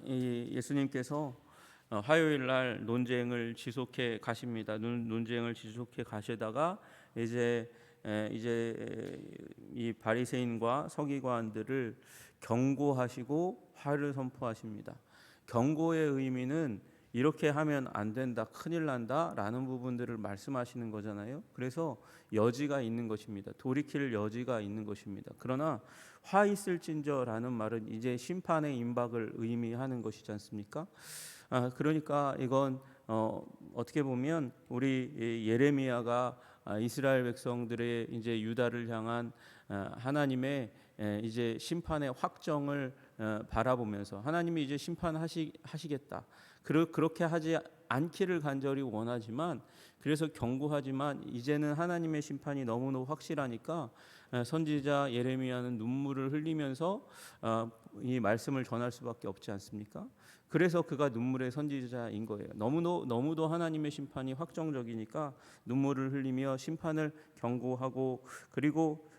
이 예수님께서 화요일 날 논쟁을 지속해 가십니다. 논쟁을 지속해 가시다가 이제 이 바리새인과 서기관들을 경고하시고 화를 선포하십니다. 경고의 의미는 이렇게 하면 안 된다, 큰일 난다라는 부분들을 말씀하시는 거잖아요. 그래서 여지가 있는 것입니다. 돌이킬 여지가 있는 것입니다. 그러나 화 있을진저라는 말은 이제 심판의 임박을 의미하는 것이지 않습니까? 그러니까 이건 어떻게 보면 우리 예레미야가 이스라엘 백성들의 이제 유다를 향한 하나님의 이제 심판의 확정을 바라보면서 하나님이 이제 심판하시겠다. 그렇게 하지 않기를 간절히 원하지만 그래서 경고하지만 이제는 하나님의 심판이 너무너무 확실하니까 선지자 예레미야는 눈물을 흘리면서 이 말씀을 전할 수밖에 없지 않습니까? 그래서 그가 눈물의 선지자인 거예요. 너무도 하나님의 심판이 확정적이니까 눈물을 흘리며 심판을 경고하고 그리고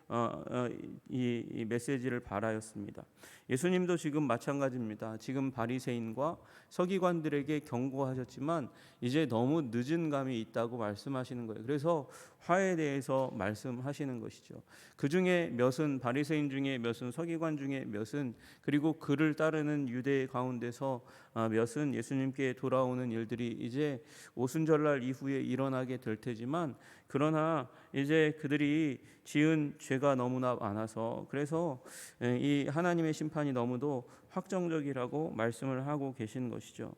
이 메시지를 발하였습니다. 예수님도 지금 마찬가지입니다. 지금 바리새인과 서기관들에게 경고하셨지만 이제 너무 늦은 감이 있다고 말씀하시는 거예요. 그래서 화에 대해서 말씀하시는 것이죠. 그 중에 몇은 바리새인 중에 몇은 서기관 중에 몇은 그리고 그를 따르는 유대 가운데서 몇은 예수님께 돌아오는 일들이 이제 오순절날 이후에 일어나게 될 테지만 그러나 이제 그들이 지은 죄가 너무나 많아서 그래서 이 하나님의 심판이 너무도 확정적이라고 말씀을 하고 계시는 것이죠.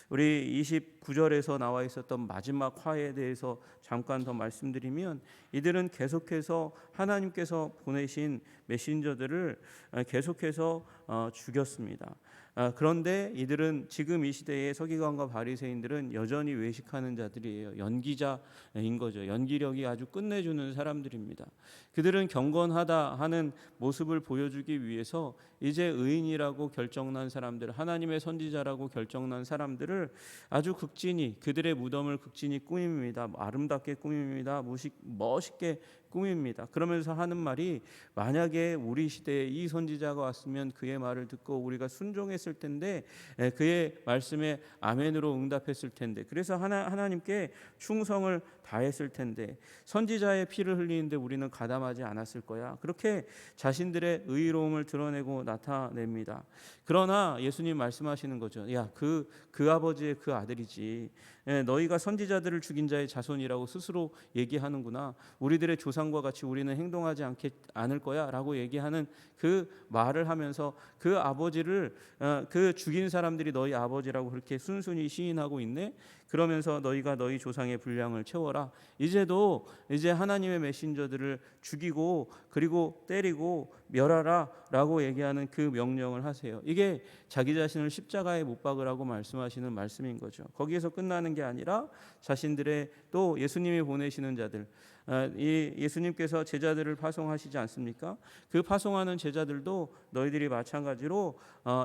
우리 29절에서 나와 있었던 마지막 화에 대해서 잠깐 더 말씀드리면 이들은 계속해서 하나님께서 보내신 메신저들을 계속해서 죽였습니다. 그런데 이들은 지금 이 시대의 서기관과 바리새인들은 여전히 외식하는 자들이에요. 연기자인 거죠. 연기력이 아주 끝내주는 사람들입니다. 그들은 경건하다 하는 모습을 보여주기 위해서 이제 의인이라고 결정난 사람들, 하나님의 선지자라고 결정난 사람들을 아주 극진히 그들의 무덤을 극진히 꾸밉니다. 아름답게 꾸밉니다. 멋있게 꾸밉니다. 그러면서 하는 말이 만약에 우리 시대에 이 선지자가 왔으면 그의 말을 듣고 우리가 순종했을 텐데 그의 말씀에 아멘으로 응답했을 텐데 그래서 하나님께 충성을 다했을 텐데 선지자의 피를 흘리는데 우리는 가담하지 않았을 거야. 그렇게 자신들의 의로움을 드러내고 나타냅니다. 그러나 예수님 말씀하시는 거죠. 야, 그 아버지의 그 아들이지. 너희가 선지자들을 죽인 자의 자손이라고 스스로 얘기하는구나. 우리들의 조상과 같이 우리는 행동하지 않을 거야 라고 얘기하는 그 말을 하면서 그 아버지를 그 죽인 사람들이 너희 아버지라고 그렇게 순순히 시인하고 있네. 그러면서 너희가 너희 조상의 분량을 채워라. 이제 하나님의 메신저들을 죽이고 그리고 때리고 멸하라 라고 얘기하는 그 명령을 하세요. 이게 자기 자신을 십자가에 못 박으라고 말씀하시는 말씀인 거죠. 거기에서 끝나는 게 아니라 자신들의 또 예수님이 보내시는 자들, 이 예수님께서 제자들을 파송하시지 않습니까? 그 파송하는 제자들도 너희들이 마찬가지로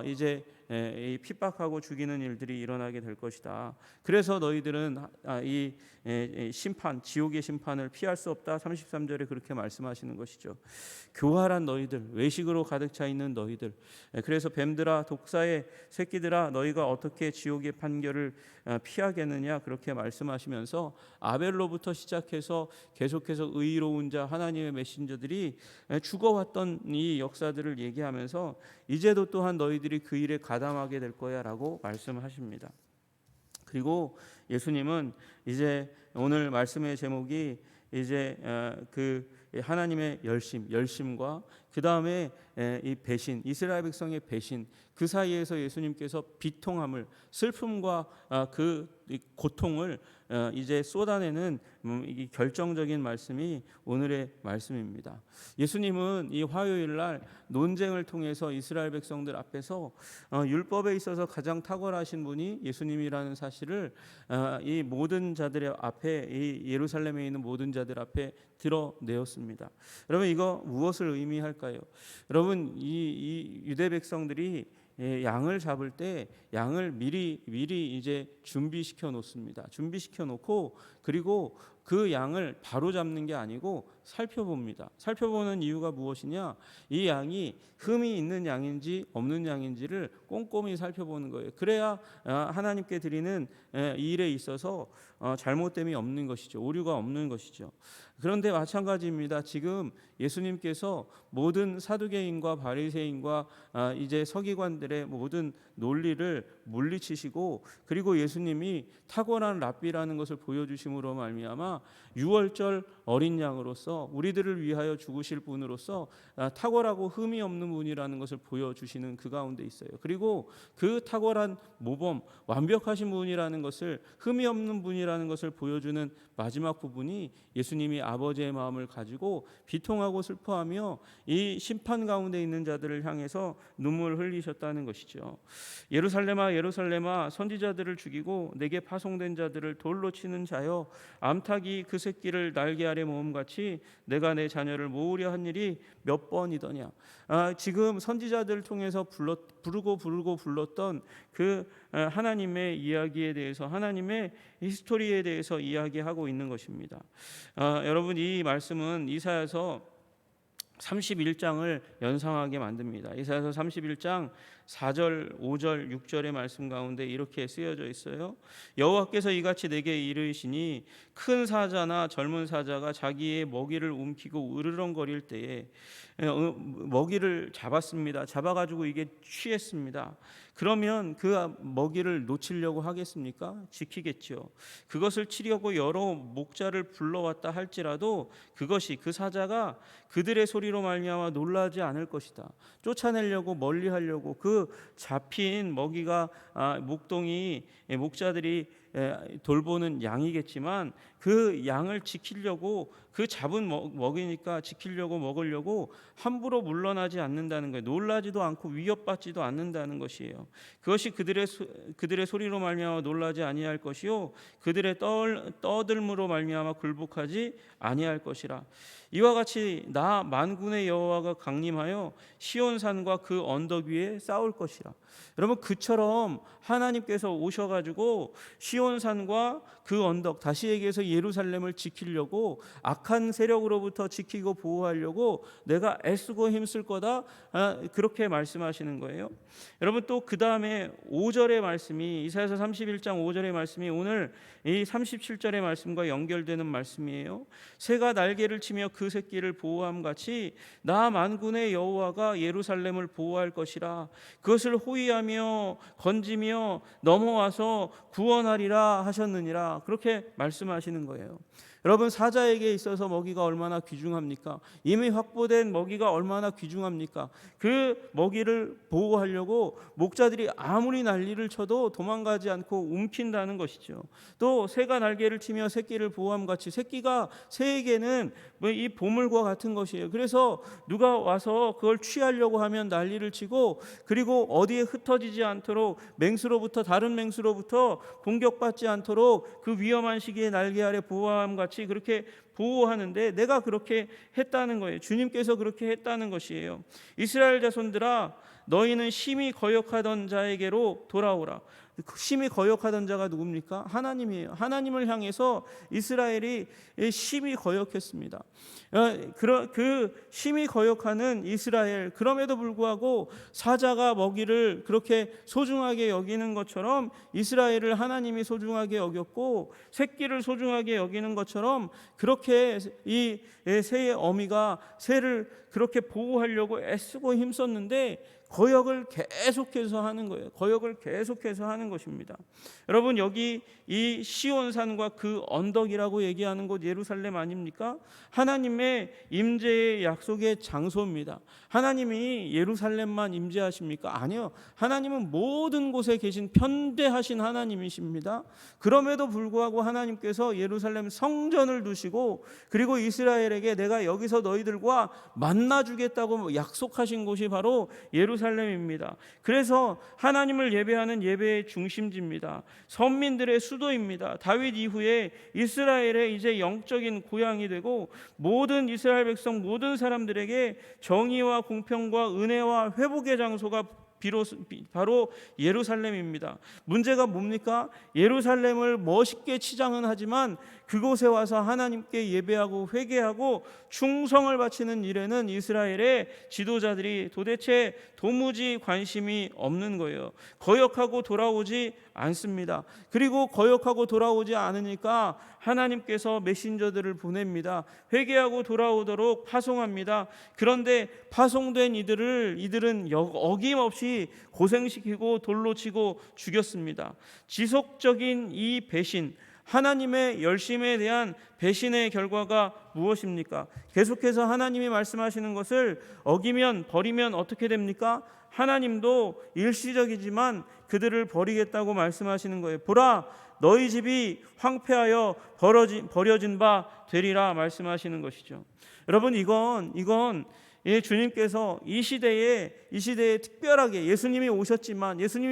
이제 이 핍박하고 죽이는 일들이 일어나게 될 것이다. 그래서 너희들은 이 심판, 지옥의 심판을 피할 수 없다. 33절에 그렇게 말씀하시는 것이죠. 교활한 너희들, 외식으로 가득 차 있는 너희들. 그래서 뱀들아, 독사의 새끼들아, 너희가 어떻게 지옥의 판결을 피하겠느냐 그렇게 말씀하시면서 아벨로부터 시작해서 계속해서 의로운 자 하나님의 메신저들이 죽어왔던 이 역사들을 얘기하면서 이제도 또한 너희들이 그 일에 가담하게 될 거야라고 말씀하십니다. 그리고 예수님은 이제 오늘 말씀의 제목이 이제 그 하나님의 열심과 그 다음에 이 배신, 이스라엘 백성의 배신, 그 사이에서 예수님께서 비통함을, 슬픔과 그 고통을 이제 쏟아내는 이 결정적인 말씀이 오늘의 말씀입니다. 예수님은 이 화요일 날 논쟁을 통해서 이스라엘 백성들 앞에서 율법에 있어서 가장 탁월하신 분이 예수님이라는 사실을 이 모든 자들의 앞에, 이 예루살렘에 있는 모든 자들 앞에 드러내었습니다. 여러분, 이거 무엇을 의미할까요? 여러분, 이 유대 백성들이 양을 잡을 때 양을 미리 이제 준비시켜 놓습니다. 준비시켜 놓고 그리고 그 양을 바로 잡는 게 아니고 살펴봅니다. 살펴보는 이유가 무엇이냐? 이 양이 흠이 있는 양인지 없는 양인지를 꼼꼼히 살펴보는 거예요. 그래야 하나님께 드리는 이 일에 있어서 잘못됨이 없는 것이죠. 오류가 없는 것이죠. 그런데 마찬가지입니다. 지금 예수님께서 모든 사두개인과 바리새인과 이제 서기관들의 모든 논리를 물리치시고, 그리고 예수님이 탁월한 랍비라는 것을 보여주심으로 말미암아 유월절 어린 양으로서 우리들을 위하여 죽으실 분으로서 탁월하고 흠이 없는 분이라는 것을 보여주시는 그 가운데 있어요. 그리고 그 탁월한 모범, 완벽하신 분이라는 것을, 흠이 없는 분이라는 것을 보여주는 마지막 부분이 예수님이 아버지의 마음을 가지고 비통하고 슬퍼하며 이 심판 가운데 있는 자들을 향해서 눈물을 흘리셨다는 것이죠. 예루살렘아 예루살렘아, 선지자들을 죽이고 내게 파송된 자들을 돌로 치는 자여, 암탉이 그 새끼를 날개 아래 모음같이 내가 내 자녀를 모으려 한 일이 몇 번이더냐. 지금 선지자들을 통해서 부르고 불렀던 그 하나님의 이야기에 대해서, 하나님의 히스토리에 대해서 이야기하고 있는 것입니다. 여러분, 이 말씀은 이사야서 31장을 연상하게 만듭니다. 이사야서 31장 4절, 5절, 6절의 말씀 가운데 이렇게 쓰여져 있어요. 여호와께서 이같이 내게 이르시니 큰 사자나 젊은 사자가 자기의 먹이를 움키고 으르렁거릴 때에 먹이를 잡았습니다. 잡아가지고 이게 취했습니다. 그러면 그 먹이를 놓치려고 하겠습니까? 지키겠죠. 그것을 치려고 여러 목자를 불러왔다 할지라도 그것이, 그 사자가 그들의 소리로 말미암아 놀라지 않을 것이다. 쫓아내려고, 멀리하려고 그 잡힌 먹이가 목동이, 목자들이 돌보는 양이겠지만 그 양을 지키려고, 그 잡은 먹이니까 지키려고, 먹으려고 함부로 물러나지 않는다는 거예요. 놀라지도 않고 위협받지도 않는다는 것이에요. 그것이 그들의 소리로 말미암아 놀라지 아니할 것이요 그들의 떠들므로 말미암아 굴복하지 아니할 것이라. 이와 같이 나 만군의 여호와가 강림하여 시온산과 그 언덕 위에 싸울 것이라. 여러분, 그처럼 하나님께서 오셔가지고 시온산과 그 언덕, 다시 얘기해서 예루살렘을 지키려고, 악한 세력으로부터 지키고 보호하려고 내가 애쓰고 힘쓸 거다, 그렇게 말씀하시는 거예요. 여러분, 또 그 다음에 5절의 말씀이, 이사야서 31장 5절의 말씀이 오늘 이 37절의 말씀과 연결되는 말씀이에요. 새가 날개를 치며 그 새끼를 보호함 같이 나 만군의 여호와가 예루살렘을 보호할 것이라. 그것을 호위하며 건지며 넘어와서 구원하리라 하셨느니라. 그렇게 말씀하시는 거예요. 여러분, 사자에게 있어서 먹이가 얼마나 귀중합니까? 이미 확보된 먹이가 얼마나 귀중합니까? 그 먹이를 보호하려고 목자들이 아무리 난리를 쳐도 도망가지 않고 움킨다는 것이죠. 또 새가 날개를 치며 새끼를 보호함 같이, 새끼가 새에게는 이 보물과 같은 것이에요. 그래서 누가 와서 그걸 취하려고 하면 난리를 치고, 그리고 어디에 흩어지지 않도록, 다른 맹수로부터 공격받지 않도록 그 위험한 시기에 날개 아래 보호함 같이 그렇게 보호하는데, 내가 그렇게 했다는 거예요. 주님께서 그렇게 했다는 것이에요. 이스라엘 자손들아, 너희는 심히 거역하던 자에게로 돌아오라. 심히 거역하던 자가 누굽니까? 하나님이에요. 하나님을 향해서 이스라엘이 심히 거역했습니다. 그 심히 거역하는 이스라엘, 그럼에도 불구하고 사자가 먹이를 그렇게 소중하게 여기는 것처럼 이스라엘을 하나님이 소중하게 여겼고, 새끼를 소중하게 여기는 것처럼 그렇게 이 새의 어미가 새를 그렇게 보호하려고 애쓰고 힘썼는데 거역을 계속해서 하는 거예요. 거역을 계속해서 하는 것입니다. 여러분, 여기 이 시온산과 그 언덕이라고 얘기하는 곳 예루살렘 아닙니까? 하나님의 임재의 약속의 장소입니다. 하나님이 예루살렘만 임재하십니까? 아니요. 하나님은 모든 곳에 계신 편대하신 하나님이십니다. 그럼에도 불구하고 하나님께서 예루살렘 성전을 두시고, 그리고 이스라엘에게 내가 여기서 너희들과 만나주겠다고 약속하신 곳이 바로 예루살렘입니다. 그래서 하나님을 예배하는 예배의 중심지입니다. 선민들의 수도입니다. 다윗 이후에 이스라엘의 이제 영적인 고향이 되고, 모든 이스라엘 백성, 모든 사람들에게 정의와 공평과 은혜와 회복의 장소가 바로 예루살렘입니다. 문제가 뭡니까? 예루살렘을 멋있게 치장은 하지만 그곳에 와서 하나님께 예배하고 회개하고 충성을 바치는 일에는 이스라엘의 지도자들이 도무지 관심이 없는 거예요. 거역하고 돌아오지 않습니다. 그리고 거역하고 돌아오지 않으니까 하나님께서 메신저들을 보냅니다. 회개하고 돌아오도록 파송합니다. 그런데 파송된 이들은 어김없이 고생시키고 돌로 치고 죽였습니다. 지속적인 이 배신, 하나님의 열심에 대한 배신의 결과가 무엇입니까? 계속해서 하나님이 말씀하시는 것을 버리면 어떻게 됩니까? 하나님도 일시적이지만 그들을 버리겠다고 말씀하시는 거예요. 보라, 너희 집이 황폐하여 버려진 바 되리라 말씀하시는 것이죠. 여러분, 이건 주님께서 이 시대에 특별하게 예수님이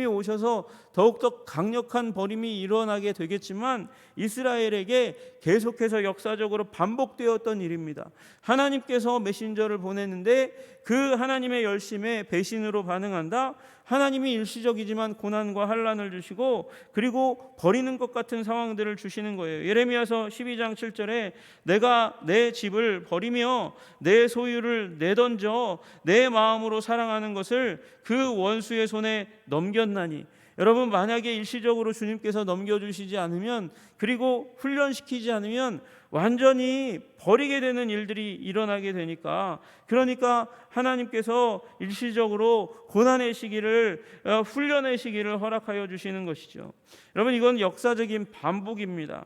오셔서 더욱더 강력한 버림이 일어나게 되겠지만 이스라엘에게 계속해서 역사적으로 반복되었던 일입니다. 하나님께서 메신저를 보냈는데 그 하나님의 열심에 배신으로 반응한다. 하나님이 일시적이지만 고난과 환난을 주시고 그리고 버리는 것 같은 상황들을 주시는 거예요. 예레미야서 12장 7절에 내가 내 집을 버리며 내 소유를 내던져 내 마음으로 사랑하는 것을 그 원수의 손에 넘겼나니. 여러분, 만약에 일시적으로 주님께서 넘겨주시지 않으면 그리고 훈련시키지 않으면 완전히 버리게 되는 일들이 일어나게 되니까, 그러니까 하나님께서 일시적으로 고난의 시기를 훈련의 시기를 허락하여 주시는 것이죠. 여러분, 이건 역사적인 반복입니다.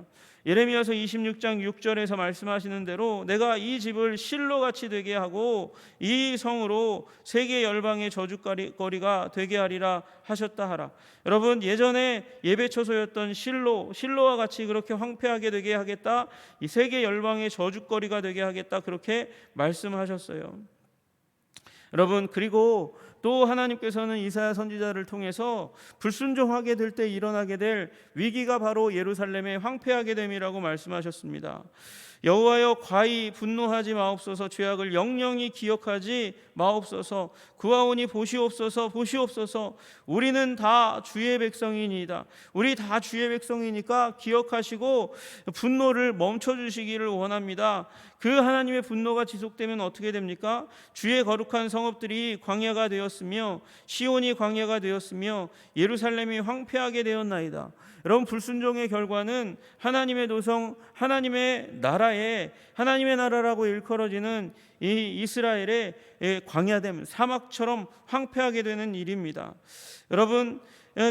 예레미야서 26장 6절에서 말씀하시는 대로 내가 이 집을 실로같이 되게 하고 이 성으로 세계 열방의 저주거리가 되게 하리라 하셨다 하라. 여러분, 예전에 예배처소였던 실로와 같이 그렇게 황폐하게 되게 하겠다, 이 세계 열방의 저주거리가 되게 하겠다, 그렇게 말씀하셨어요. 여러분, 그리고 또 하나님께서는 이사야 선지자를 통해서 불순종하게 될 때 일어나게 될 위기가 바로 예루살렘의 황폐하게 됨이라고 말씀하셨습니다. 여호와여, 과히 분노하지 마옵소서. 죄악을 영영히 기억하지 마옵소서. 구하오니 보시옵소서. 우리는 다 주의 백성이니이다. 우리 다 주의 백성이니까 기억하시고 분노를 멈춰주시기를 원합니다. 그 하나님의 분노가 지속되면 어떻게 됩니까? 주의 거룩한 성읍들이 광야가 되었으며 시온이 광야가 되었으며 예루살렘이 황폐하게 되었나이다. 여러분, 불순종의 결과는 하나님의 도성, 하나님의 나라라고 일컬어지는 이 이스라엘의 광야됨, 사막처럼 황폐하게 되는 일입니다. 여러분,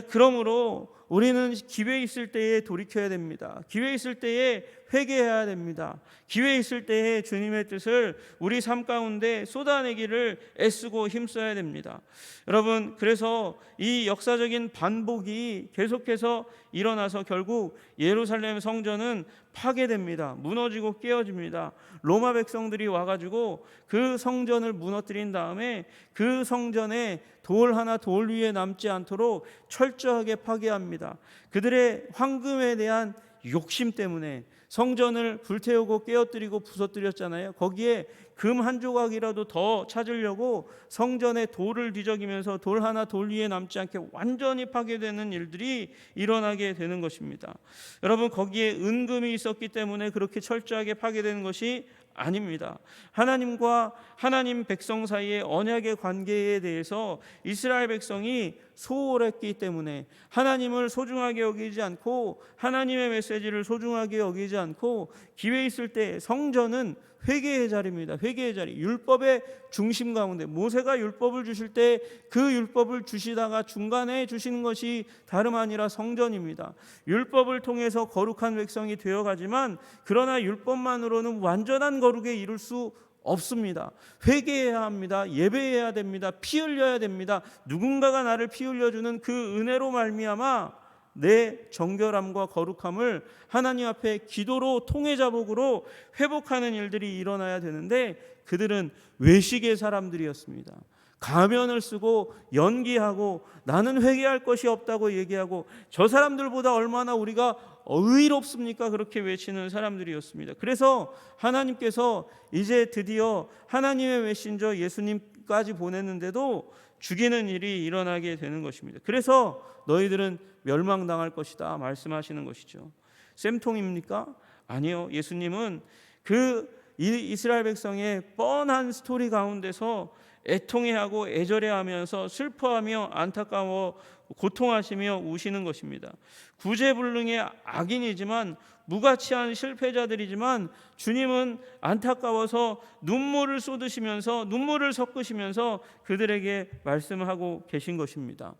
그러므로 우리는 기회 있을 때에 돌이켜야 됩니다. 기회 있을 때에 회개해야 됩니다. 기회 있을 때에 주님의 뜻을 우리 삶 가운데 쏟아내기를 애쓰고 힘써야 됩니다. 여러분, 그래서 이 역사적인 반복이 계속해서 일어나서 결국 예루살렘 성전은 파괴됩니다. 무너지고 깨어집니다. 로마 백성들이 와가지고 그 성전을 무너뜨린 다음에 그 성전에 돌 하나 돌 위에 남지 않도록 철저하게 파괴합니다. 그들의 황금에 대한 욕심 때문에 성전을 불태우고 깨어뜨리고 부서뜨렸잖아요. 거기에 금 한 조각이라도 더 찾으려고 성전에 돌을 뒤적이면서 돌 하나 돌 위에 남지 않게 완전히 파괴되는 일들이 일어나게 되는 것입니다. 여러분, 거기에 은금이 있었기 때문에 그렇게 철저하게 파괴되는 것이 아닙니다. 하나님과 하나님 백성 사이의 언약의 관계에 대해서 이스라엘 백성이 소홀했기 때문에 하나님을 소중하게 여기지 않고 하나님의 메시지를 소중하게 여기지 않고 기회 있을 때 성전은 회개의 자리입니다. 회개의 자리. 율법의 중심 가운데 모세가 율법을 주실 때 그 율법을 주시다가 중간에 주시는 것이 다름 아니라 성전입니다. 율법을 통해서 거룩한 백성이 되어가지만 그러나 율법만으로는 완전한 거룩에 이룰 수 없습니다. 회개해야 합니다. 예배해야 됩니다. 피 흘려야 됩니다. 누군가가 나를 피 흘려주는 그 은혜로 말미암아 내 정결함과 거룩함을 하나님 앞에 기도로 통회자복으로 회복하는 일들이 일어나야 되는데 그들은 외식의 사람들이었습니다. 가면을 쓰고 연기하고 나는 회개할 것이 없다고 얘기하고 저 사람들보다 얼마나 우리가 의롭습니까? 그렇게 외치는 사람들이었습니다. 그래서 하나님께서 이제 드디어 하나님의 메신저 예수님까지 보냈는데도 죽이는 일이 일어나게 되는 것입니다. 그래서 너희들은 멸망당할 것이다 말씀하시는 것이죠. 쌤통입니까? 아니요. 예수님은 그 이스라엘 백성의 뻔한 스토리 가운데서 애통해하고 애절해하면서 슬퍼하며 안타까워 고통하시며 우시는 것입니다. 구제불능의 악인이지만 무가치한 실패자들이지만 주님은 안타까워서 눈물을 쏟으시면서 눈물을 섞으시면서 그들에게 말씀하고 계신 것입니다.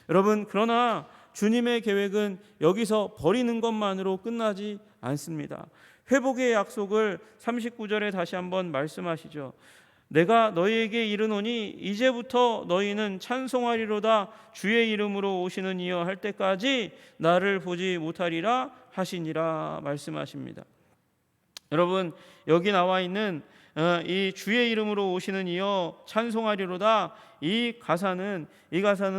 여러분, 그러나 주님의 계획은 여기서 버리는 것만으로 끝나지 않습니다. 회복의 약속을 39절에 다시 한번 말씀하시죠. 내가 너희에게 이르노니 이제부터 너희는 찬송하리로다 주의 이름으로 오시는 이여 할 때까지 나를 보지 못하리라 하시니라 말씀하십니다. 여러분, 여기 나와 있는 이 주의 이름으로 오시는 이여 찬송하리로다 이 가사는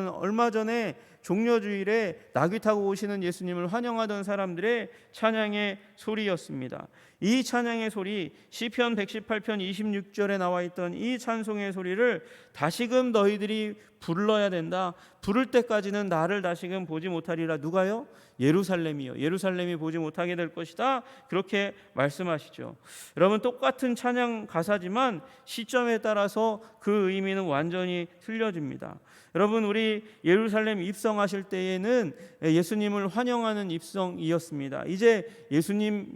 얼마 전에 종려주일에 나귀 타고 오시는 예수님을 환영하던 사람들의 찬양의 소리였습니다. 이 찬양의 소리, 시편 118편 26절에 나와 있던 이 찬송의 소리를 다시금 너희들이 불러야 된다. 부를 때까지는 나를 다시금 보지 못하리라. 누가요? 예루살렘이요. 예루살렘이 보지 못하게 될 것이다. 그렇게 말씀하시죠. 여러분, 똑같은 찬양 가사지만 시점에 따라서 그 의미는 완전히 틀려집니다. 여러분, 우리 예루살렘 입성하실 때에는 예수님을 환영하는 입성이었습니다. 이제 예수님이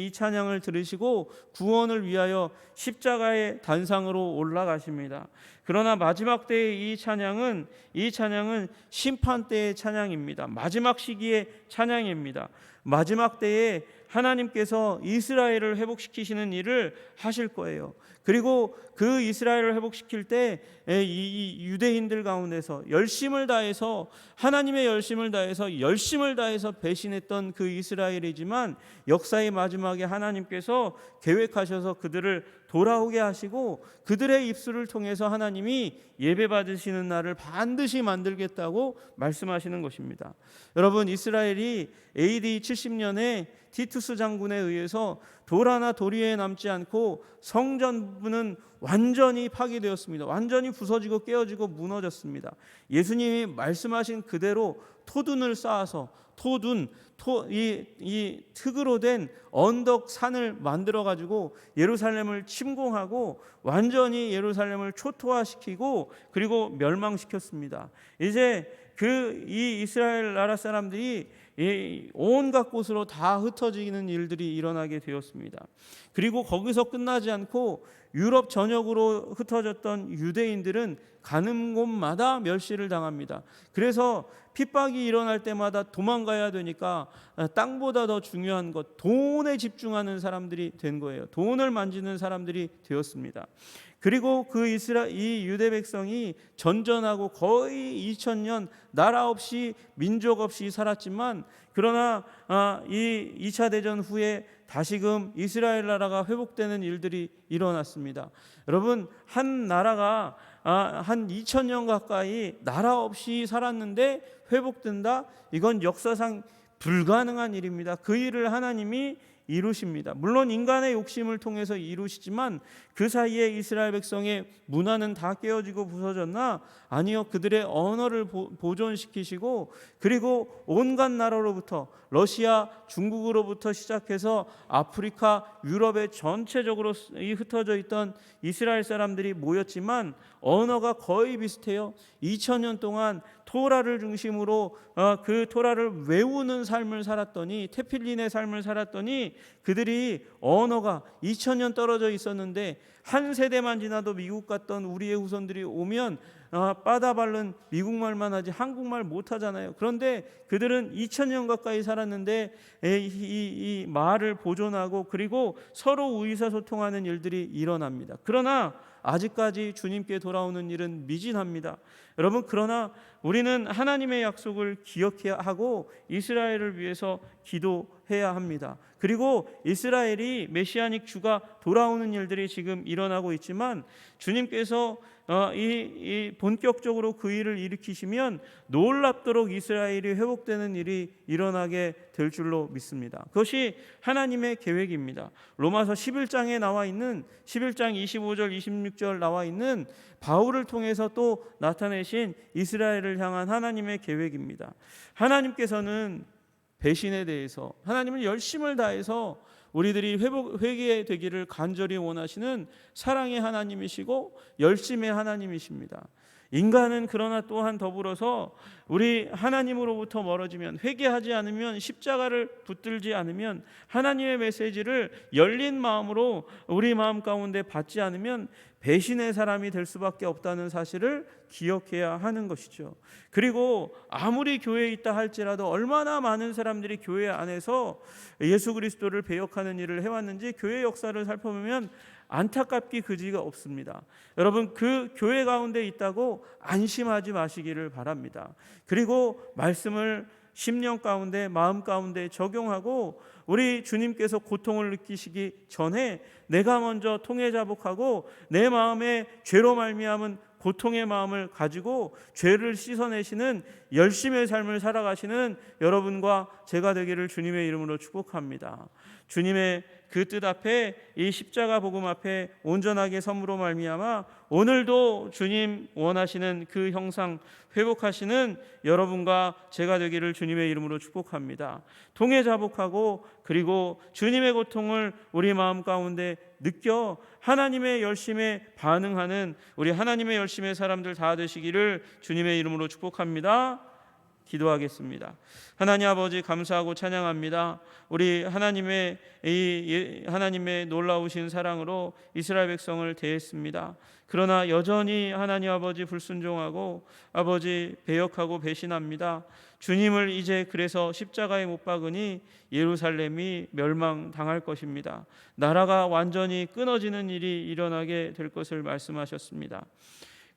이 찬양을 들으시고 구원을 위하여 십자가의 단상으로 올라가십니다. 그러나 마지막 때의 이 찬양은 심판 때의 찬양입니다. 마지막 시기의 찬양입니다. 마지막 때에 하나님께서 이스라엘을 회복시키시는 일을 하실 거예요. 그리고 그 이스라엘을 회복시킬 때 이 유대인들 가운데서 열심을 다해서 하나님의 열심을 다해서 배신했던 그 이스라엘이지만 역사의 마지막에 하나님께서 계획하셔서 그들을 돌아오게 하시고 그들의 입술을 통해서 하나님이 예배 받으시는 날을 반드시 만들겠다고 말씀하시는 것입니다. 여러분, 이스라엘이 AD 70년에 티투스 장군에 의해서 돌 하나 돌 위에 남지 않고 성전부는 완전히 파괴되었습니다. 완전히 부서지고 깨어지고 무너졌습니다. 예수님이 말씀하신 그대로 토둔을 쌓아서 이 흙으로 된 언덕 산을 만들어 가지고 예루살렘을 침공하고 완전히 예루살렘을 초토화시키고 그리고 멸망시켰습니다. 이제 이 이스라엘 나라 사람들이 온갖 곳으로 다 흩어지는 일들이 일어나게 되었습니다. 그리고 거기서 끝나지 않고 유럽 전역으로 흩어졌던 유대인들은 가는 곳마다 멸시를 당합니다. 그래서 핍박이 일어날 때마다 도망가야 되니까 땅보다 더 중요한 것, 돈에 집중하는 사람들이 된 거예요. 돈을 만지는 사람들이 되었습니다. 그리고 이 유대 백성이 전전하고 거의 2000년 나라 없이 민족 없이 살았지만 그러나 이 2차 대전 후에 다시금 이스라엘 나라가 회복되는 일들이 일어났습니다. 여러분, 한 나라가 한 2000년 가까이 나라 없이 살았는데 회복된다? 이건 역사상 불가능한 일입니다. 그 일을 하나님이 이루십니다. 물론 인간의 욕심을 통해서 이루시지만 그 사이에 이스라엘 백성의 문화는 다 깨어지고 부서졌나? 아니요. 그들의 언어를 보존시키시고 그리고 온갖 나라로부터 러시아, 중국으로부터 시작해서 아프리카, 유럽에 전체적으로 흩어져 있던 이스라엘 사람들이 모였지만 언어가 거의 비슷해요. 2000년 동안 토라를 중심으로 그 토라를 외우는 삶을 살았더니 테필린의 삶을 살았더니 그들이 언어가 2000년 떨어져 있었는데 한 세대만 지나도 미국 갔던 우리의 후손들이 오면 빠다발른 미국말만 하지 한국말 못하잖아요. 그런데 그들은 2000년 가까이 살았는데 이 말을 보존하고 그리고 서로 의사소통하는 일들이 일어납니다. 그러나 아직까지 주님께 돌아오는 일은 미진합니다. 여러분, 그러나 우리는 하나님의 약속을 기억해야 하고 이스라엘을 위해서 기도해야 합니다. 그리고 이스라엘이 메시아닉 주가 돌아오는 일들이 지금 일어나고 있지만 주님께서 이 본격적으로 그 일을 일으키시면 놀랍도록 이스라엘이 회복되는 일이 일어나게 될 줄로 믿습니다. 그것이 하나님의 계획입니다. 로마서 11장에 나와 있는 11장 25절 26절 나와 있는 바울을 통해서 또 나타내신 이스라엘을 향한 하나님의 계획입니다. 하나님께서는 배신에 대해서 하나님은 열심을 다해서 우리들이 회개되기를 간절히 원하시는 사랑의 하나님이시고 열심의 하나님이십니다. 인간은 그러나 또한 더불어서 우리 하나님으로부터 멀어지면, 회개하지 않으면, 십자가를 붙들지 않으면, 하나님의 메시지를 열린 마음으로 우리 마음 가운데 받지 않으면 배신의 사람이 될 수밖에 없다는 사실을 기억해야 하는 것이죠. 그리고 아무리 교회에 있다 할지라도 얼마나 많은 사람들이 교회 안에서 예수 그리스도를 배역하는 일을 해왔는지 교회 역사를 살펴보면 안타깝기 그지가 없습니다. 여러분, 그 교회 가운데 있다고 안심하지 마시기를 바랍니다. 그리고 말씀을 심령 가운데, 마음 가운데 적용하고 우리 주님께서 고통을 느끼시기 전에 내가 먼저 통회자복하고 내 마음에 죄로 말미암은 고통의 마음을 가지고 죄를 씻어내시는 열심의 삶을 살아가시는 여러분과 제가 되기를 주님의 이름으로 축복합니다. 주님의 그 뜻 앞에, 이 십자가 복음 앞에 온전하게 섬으로 말미암아 오늘도 주님 원하시는 그 형상 회복하시는 여러분과 제가 되기를 주님의 이름으로 축복합니다. 통회자복하고 그리고 주님의 고통을 우리 마음 가운데 느껴 하나님의 열심에 반응하는 우리 하나님의 열심의 사람들 다 되시기를 주님의 이름으로 축복합니다. 기도하겠습니다. 하나님 아버지, 감사하고 찬양합니다. 우리 하나님의 놀라우신 사랑으로 이스라엘 백성을 대했습니다. 그러나 여전히 하나님 아버지 불순종하고 아버지 배역하고 배신합니다. 주님을 이제 그래서 십자가에 못 박으니 예루살렘이 멸망당할 것입니다. 나라가 완전히 끊어지는 일이 일어나게 될 것을 말씀하셨습니다.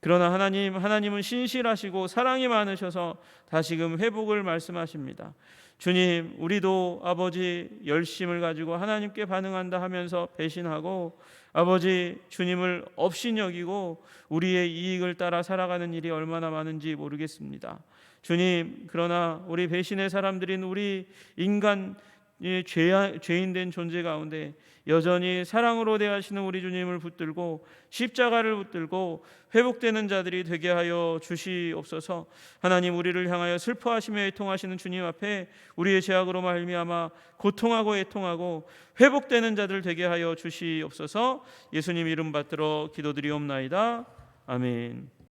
그러나 하나님은 신실하시고 사랑이 많으셔서 다시금 회복을 말씀하십니다. 주님, 우리도 아버지 열심을 가지고 하나님께 반응한다 하면서 배신하고 아버지 주님을 없이 여기고 우리의 이익을 따라 살아가는 일이 얼마나 많은지 모르겠습니다. 주님, 그러나 우리 배신의 사람들인 우리 인간 죄인된 존재 가운데 여전히 사랑으로 대하시는 우리 주님을 붙들고 십자가를 붙들고 회복되는 자들이 되게 하여 주시옵소서. 하나님, 우리를 향하여 슬퍼하시며 애통하시는 주님 앞에 우리의 죄악으로 말미암아 고통하고 애통하고 회복되는 자들 되게 하여 주시옵소서. 예수님 이름 받들어 기도드리옵나이다. 아멘.